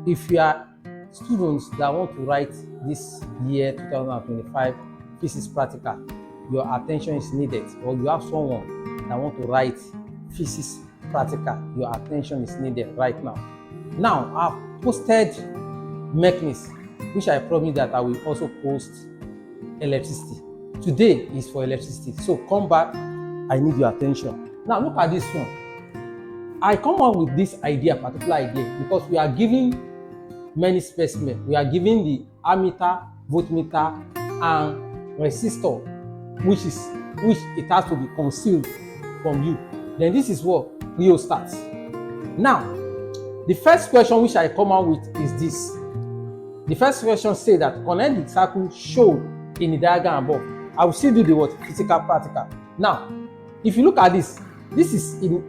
if you are students that want to write this year 2025 physics practical, your attention is needed, or you have someone that want to write physics practical, your attention is needed right now. Now, I've posted mechanics, which I promise that I will also post electricity. Today is for electricity, so come back, I need your attention. Now look at this one. I come up with this particular idea, because we are giving many specimens. We are giving the ammeter, voltmeter, and resistor, which it has to be concealed from you. Then this is what rheostat. Now, the first question which I come out with is this. The first question says that connect the circle shown in the diagram above. I will still do the word physical practical. Now, if you look at this is in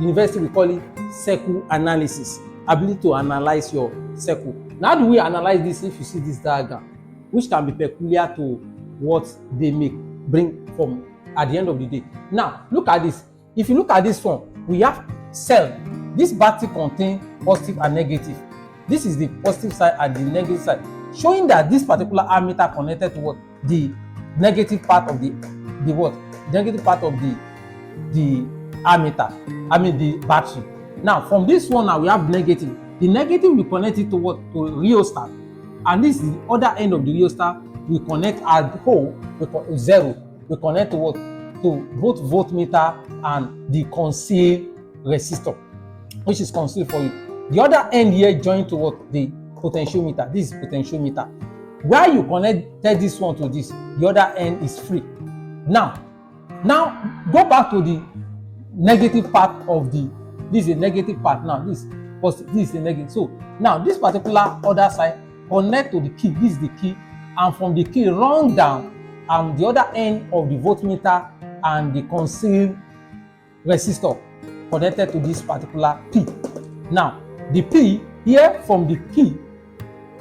university we call it circle analysis, ability to analyze your circle. Now, how do we analyze this? If you see this diagram, which can be peculiar to what they bring from at the end of the day. Now, look at this. If you look at this one, we have cell. This battery contains positive and negative. This is the positive side and the negative side, showing that this particular ammeter connected to what? The negative part of the what? Negative part of the ammeter, the battery. Now, from this one now we have negative. The negative we connect it to what? To rheostat. And this is the other end of the rheostat. We connect at hole, zero. We connect to what? To both voltmeter and the concealed resistor, which is concealed for you. The other end here joined to what? The potentiometer. This is potentiometer. Where you connected this one to this, the other end is free. Now go back to the negative part of the. This is the negative part. Now this is positive. This is the negative. So now this particular other side connect to the key. This is the key, and from the key run down, and the other end of the voltmeter and the concealed resistor connected to this particular P. Now the P here from the key,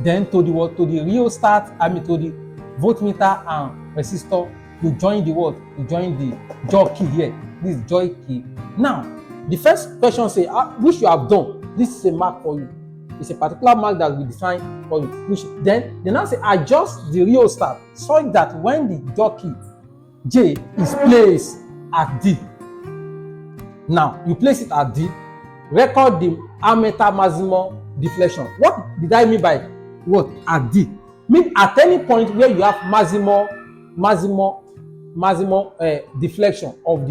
then to the what? To the rheostat, to the voltmeter and resistor. You join the what? You join the joy key here. This is joy key. Now, the first question say, which you have done. This is a mark for you. It's a particular mark that we define for you. Which then they now say adjust the rheostat so that when the joy key J is placed at D. Now you place it at D. Record the ammeter maximum deflection. What did I mean by what? At D? Mean at any point where you have maximum deflection of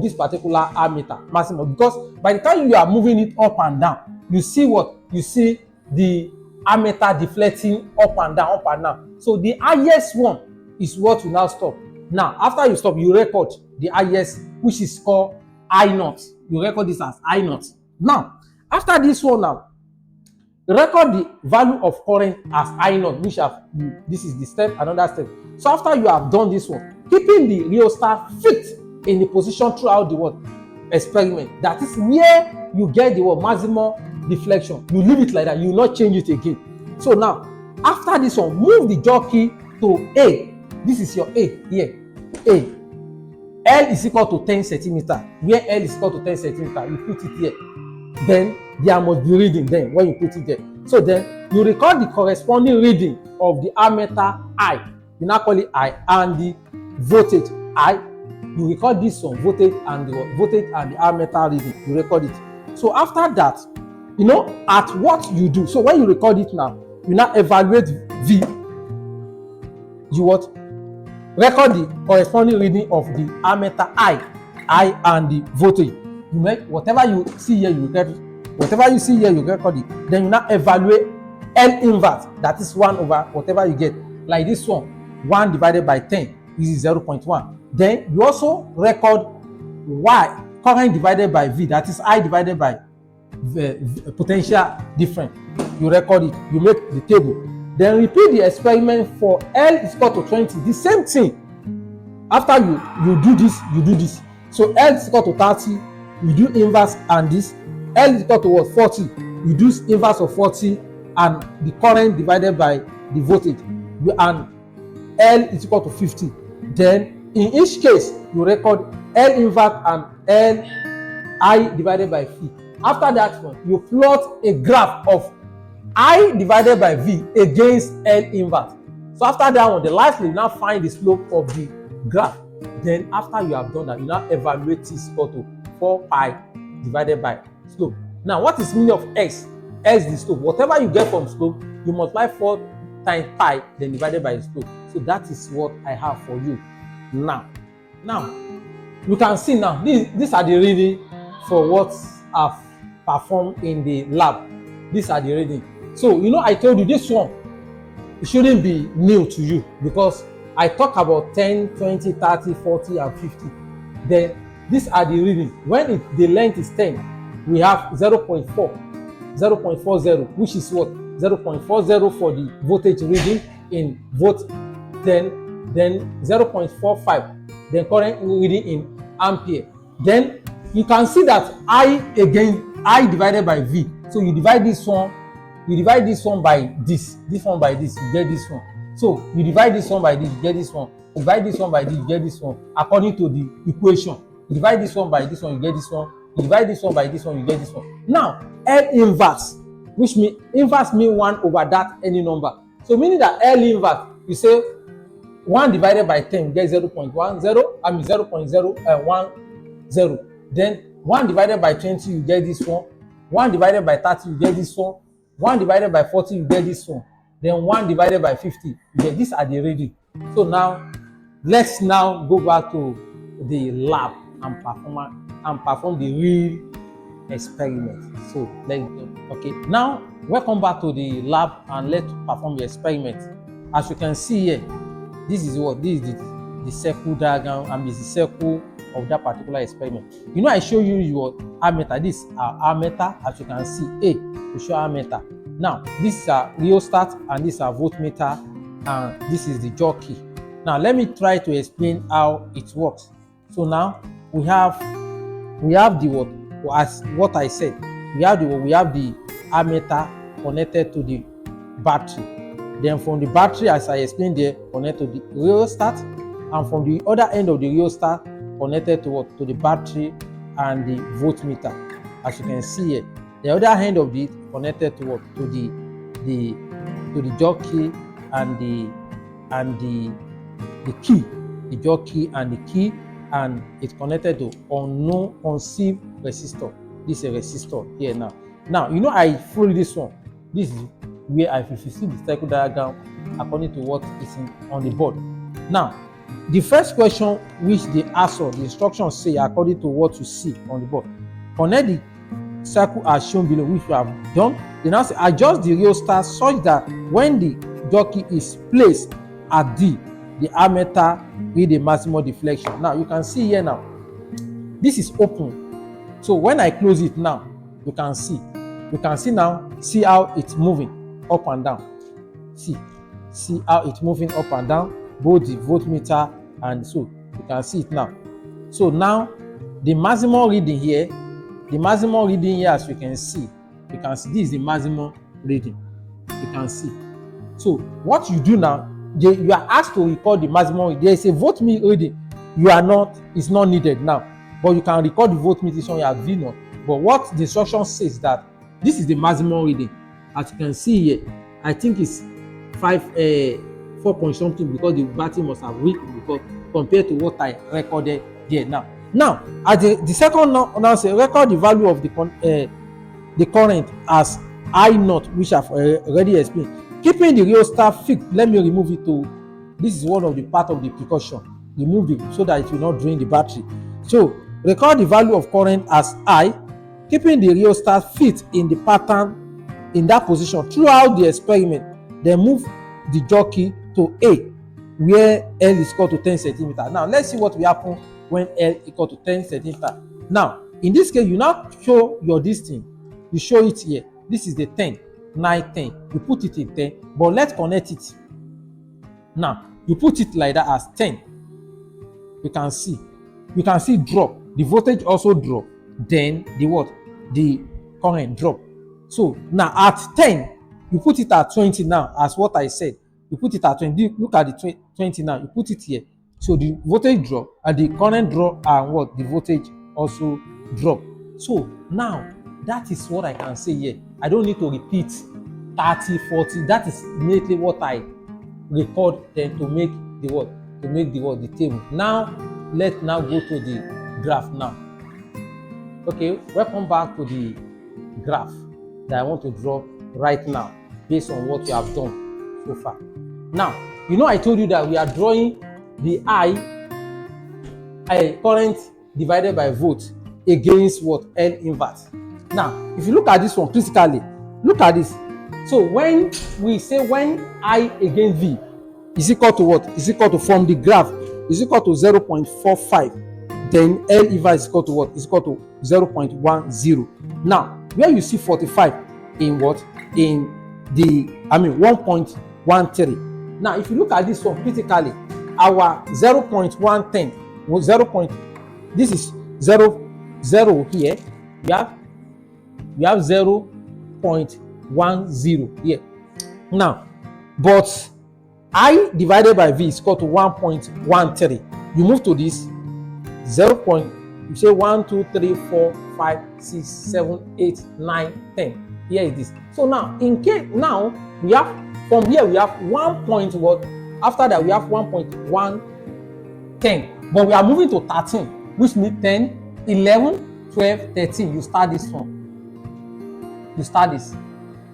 this particular ammeter, maximum, because by the time you are moving it up and down, you see what? You see the ammeter deflecting up and down. So the highest one is what you now stop. Now after you stop, you record the highest, which is called I naught. You record this as I naught. Now after this one, now record the value of current as I naught, which this is the step, another step. So after you have done this one, keeping the rheostat fit in the position throughout the what? Experiment. That is where you get the what? Maximum deflection. You leave it like that. You will not change it again. So now, after this one, move the jockey to A. This is your A here. A. L is equal to 10 centimeter. Where L is equal to 10 centimeter, you put it here. Then there must be reading then when you put it there. So then you record the corresponding reading of the ammeter I. You now call it I, and the voltage I. You record this one, voltage and the ammeter reading. You record it. So after that, at what you do. So when you record it now, you now evaluate V. You what? Record the corresponding reading of the ammeter I and the voltage. You make whatever you see here, you record it. Whatever you see here, you record it. Then you now evaluate L inverse. That is 1 over whatever you get. Like this one, 1 divided by 10 is 0.1. Then you also record Y, current divided by V. That is I divided by the potential difference. You record it. You make the table. Then repeat the experiment for L is equal to 20. The same thing. After you do this, you do this. So L is equal to 30. You do inverse and this. L is equal to what? 40. You do inverse of 40 and the current divided by the voltage. And L is equal to 50. Then in each case, you record L inverse and L I divided by V. After that one, you plot a graph of I divided by V against L inverse. So after that one, the lastly, you now find the slope of the graph. Then after you have done that, you now evaluate t is equal to 4 pi divided by slope. Now, what is meaning of x? X is the slope. Whatever you get from slope, you multiply 4 times pi, then divided by the slope. So that is what I have for you now. Now, you can see now, these are the reading for what I've performed in the lab. These are the reading. So, I told you this one, it shouldn't be new to you because I talk about 10, 20, 30, 40, and 50. Then these are the reading. When the length is 10, we have 0.4, 0.40, which is what? 0.40 for the voltage reading in volt, then 0.45, then current reading in ampere. Then you can see that I divided by V. So you divide this one by this one by this, you get this one. So you divide this one by this, you get this one. You divide this one by this, you get this one, according to the equation. You divide this one by this one, you get this one. You divide this one by this one, you get this one. Now, L inverse, which means inverse means 1 over that any number. So meaning that L inverse, you say 1 divided by 10, you get 0.10, I mean 0.010. Then 1 divided by 20, you get this one. 1 divided by 30, you get this one. 1 divided by 40, you get this one. Then 1 divided by 50, you get, these are the reading. So now, let's now go back to the lab and perform the real experiment. So let's go. Okay, now welcome back to the lab and let's perform the experiment. As you can see here, this is the circle diagram, and it's the circle of that particular experiment. I show you your ammeter. This is our ammeter, as you can see. A to show ammeter. Now this is our rheostat and this is our voltmeter, and this is the jockey. Now let me try to explain how it works. So now we have the what, as what I said, we have the ammeter connected to the battery. Then from the battery, as I explained there, connected to the rheostat, and from the other end of the rheostat connected to what? To the battery and the voltmeter. As you can see here, the other end of it connected to what? To the jockey and the key, the jockey and the key, and it's connected to unknown conceived resistor. This is a resistor here now. Now I follow this one. This is where if you see the circle diagram according to what is on the board. Now, the first question which the answer, the instructions say according to what you see on the board, connect the circle as shown below, which we have done. Then now say adjust the rheostat such that when the jockey is placed at D, the ammeter with the maximum deflection. Now you can see here now, this is open. So when I close it now, you can see now, see how it's moving up and down. See how it's moving up and down, both the voltmeter, and so you can see it now. So now the maximum reading here, as you can see, this is the maximum reading. You can see. So what you do now, you are asked to record the maximum reading. There is a voltmeter reading. It's not needed now, but you can record the voltmeter so you have V0. But what the instruction says that this is the maximum reading. As you can see here, I think it's 4 point something, because the battery must have weak because compared to what I recorded there now. Now, at the second now say record the value of the current as I0, which I've already explained. Keeping the rheostat fixed, let me remove it to. This is one of the part of the precaution. Remove it so that it will not drain the battery. So record the value of current as I, keeping the rheostat fit in the pattern in that position throughout the experiment. Then move the jockey to A, where L is equal to 10 centimeters. Now let's see what will happen when L equal to 10 centimeters. Now in this case, you now show your distance. You show it here. This is the 10, 9, 10. You put it in 10, but let's connect it. Now you put it like that as 10. You can see drop. The voltage also drop. Then the current drop. So now at 10, you put it at 20 now, as what I said. You put it at 20. Look at the 20 now. You put it here. So the voltage drop and the current drop, and the voltage also drop. So now that is what I can say here. I don't need to repeat 30, 40. That is immediately what I record then to make the what? To make the table. Now, let's now go to the graph now. Okay, welcome back to the graph that I want to draw right now based on what you have done so far. Now, I told you that we are drawing the current divided by volt against what? L inverse. Now, if you look at this one critically, look at this. So when we say when I against V is equal to what? Is equal to, from the graph, is equal to 0.45, then L inverse is equal to what? Is equal to 0.10. Now, where you see 45 in what? In the, 1.13. Now, if you look at this one critically, our 0.110 was 0. This is 0 here. We have 0.10 here. Now, but I divided by V is equal to 1.13. You move to this 0. You say 1, 2, 3, 4, 5, 6, 7, 8, 9, 10. Here it is. So now, in case now we have from here we have 1 point what? After that we have 1.110. But we are moving to 13, which means 10, 11, 12, 13. You start this one. You start this.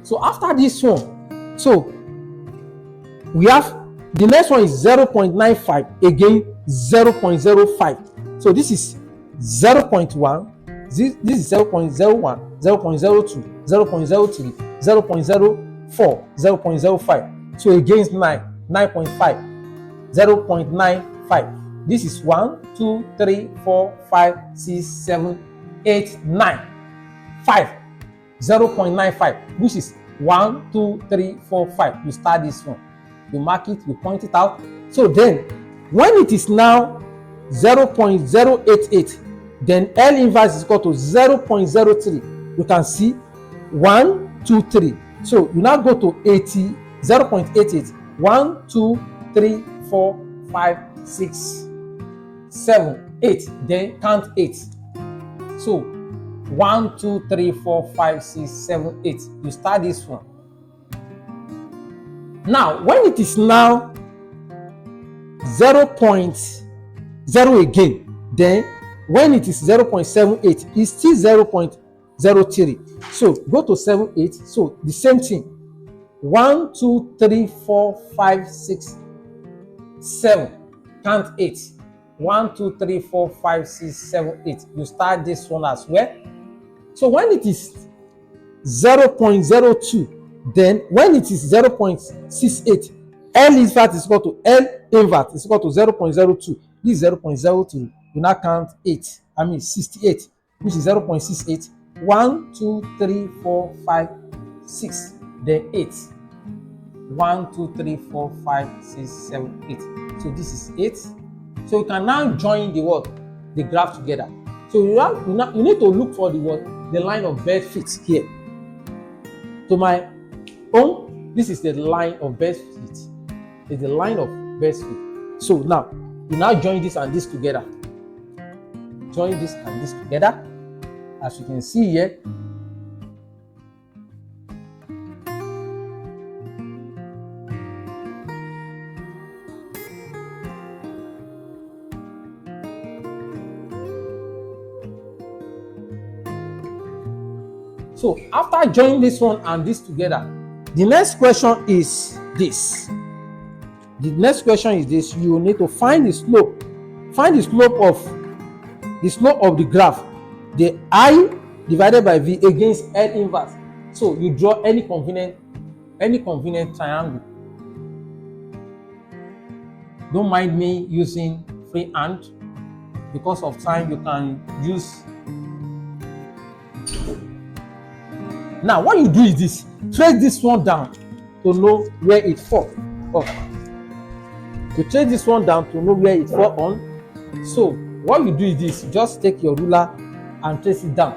So after this one, so we have the next one is 0.95, again 0.05. So this is 0.1, this is 0.01, 0.02, 0.03, 0.04, 0.05. So against 9.5, 0.95. This is 1, 2, 3, 4, 5, 6, 7, 8, 9, 5, 0.95, which is 1, 2, 3, 4, 5. You start this one. You mark it, you point it out. So then, when it is now 0.088, then L inverse is equal to 0.03. You can see 1, 2, 3. So you now go to 0.88. 1, 2, 3, 4, 5, 6, 7, 8. Then count 8. So 1, 2, 3, 4, 5, 6, 7, 8. You start this one. Now, when it is now 0.0 again, then when it is 0.78, it's still 0.03. So go to 78. So the same thing. 1, 2, 3, 4, 5, 6, 7. Count 8. 1, 2, 3, 4, 5, 6, 7, 8. You start this one as well. So when it is 0.02, then when it is 0.68, L inverse is equal to L inverse is equal to 0.02. This is 0.02. You now count 68, which is 0.68. 1, 2, 3, 4, 5, 6. Then 8. 1, 2, 3, 4, 5, 6, 7, 8. So this is 8. So you can now join the what? The graph together. So you need to look for the what? The line of best fit here. To my own, this is the line of best fit. It's the line of best fit. So now, you now join this and this together. Join this and this together. As you can see here. So after joining this one and this together, the next question is this. The next question is this. You need to find the slope. Find the slope of the graph. The I divided by V against L inverse. So you draw any convenient triangle. Don't mind me using free hand. Because of time, you can use. Now, what you do is this. Trace this one down to know where it falls. To trace this one down to know where it falls on. So, what you do is this. Just take your ruler and trace it down.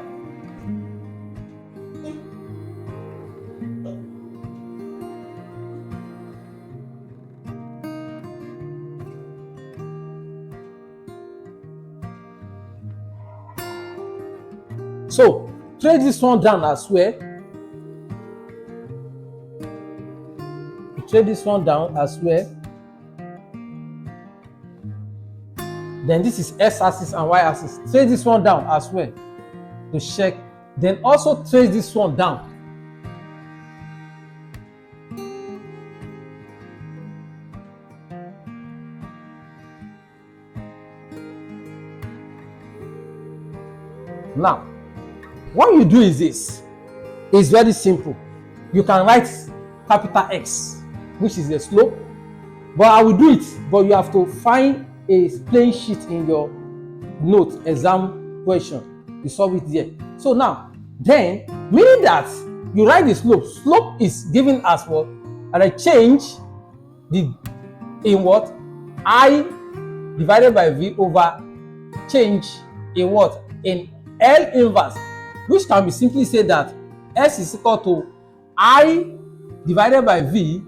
So, trace this one down as well. Trace this one down as well. Then this is x-axis and y-axis. Trace this one down as well to check. Then also trace this one down. Now, what you do is this. It's very simple. You can write capital X, which is the slope. But I will do it. But you have to find a plain sheet in your note exam question. You solve it there. So now, then, meaning that you write the slope. Slope is given as what? And I change in what? I divided by V over change in what? In L inverse, which can be simply said that S is equal to I divided by V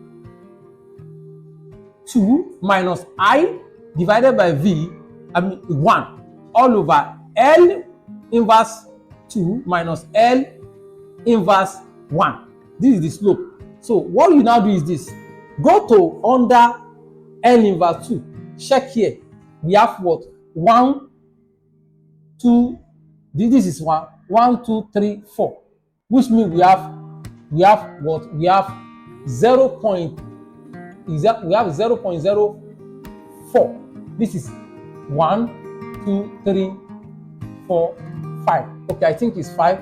2 minus I divided by V, 1 all over L inverse 2 minus L inverse 1. This is the slope. So what you now do is this. Go to under L inverse 2. Check here. We have what? 1, 2, this is 1, 2, 3, 4. Which means we have what? We have 0.04. This is 1, 2, 3, 4, 5. Okay, I think it's 5.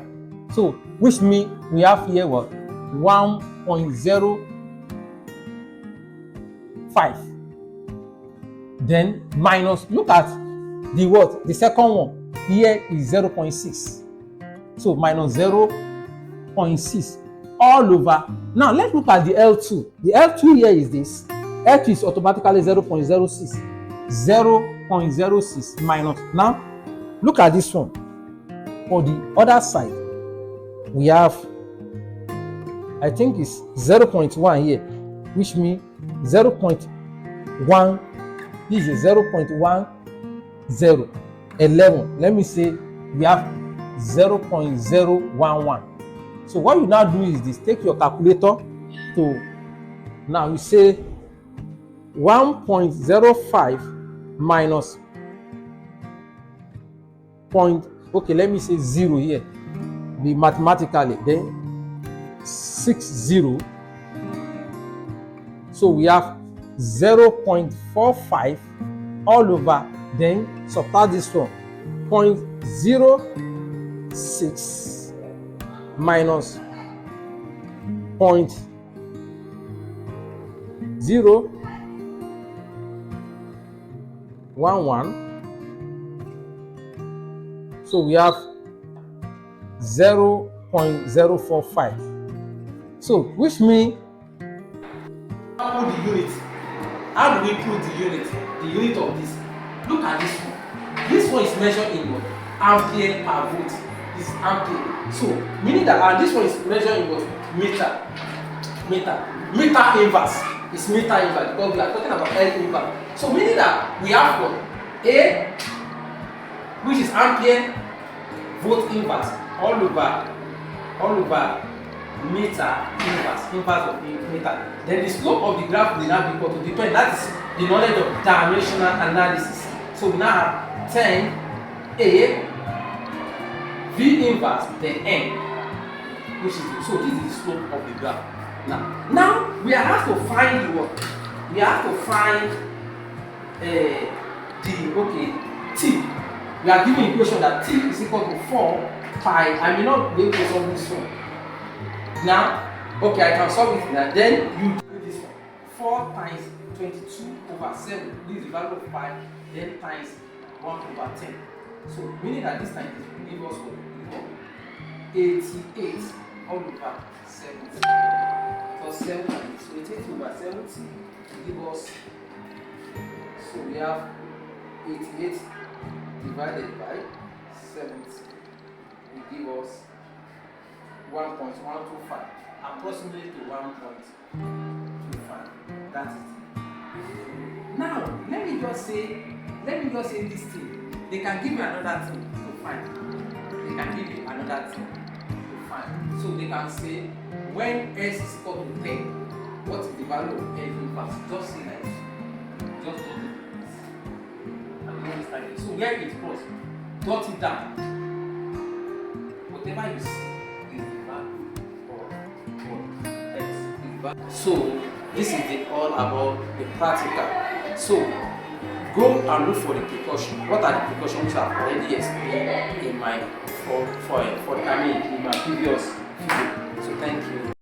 So which means we have here what? 1.05. Then minus, look at the what? The second one. Here is 0.6. So minus 0.6 all over. Now let's look at the L2. The L2 here is this. L2 is automatically 0.06. 0.06 minus. Now look at this one. For the other side, we have, I think it's 0.1 here, which means 0.1. This is 0.10. 11. Let me say we have 0.011. So what you now do is this. Take your calculator to, now you say 1.05 minus point, okay, let me say 0 here. Be mathematically, then 60. So we have 0.45 all over. Then subtract this one, 0.06 minus 0.011. So we have 0.045. So which means, how do we put the unit? How do we put the unit? The unit of this. Look at this one. This one is measured in what? Ampere per volt. This is ampere. So, meaning that, and this one is measured in what? Meter. Meter inverse. It's meter inverse because we are talking about L inverse. So, meaning that we have what? A, which is ampere volt inverse, all over meter inverse of the meter. Then the slope of the graph will now be equal to depend. That is the knowledge of dimensional analysis. So we now have 10 A V inverse then N, which is so this is the slope of the graph. Now we have to find what? We have to find T. We are given equation that T is equal to 4 pi. I may not be able to solve this one. Now, okay, I can solve it now. Then you do this one. 4 times 22 over 7. This is the value of pi. Then times 1 over 10. So meaning that this time it will give us what? 88 all over 70. So 70. So 88 over 70 will give us. So we have 88 divided by 70 will give us 1.125, approximately to 1.25. That is it. Now let me just say this thing. They can give me another thing to find. They can give you another thing. fine. So they can say when S is equal to 10, what is the value of F inverse? Just say like this. Just dot it. And then it's like this. So where it was, dot it down. Whatever you see is the value of what X is the value. So this is all about the practical. So go and look for the precaution. What are the precautions which I have already explained in my in my previous video? So thank you.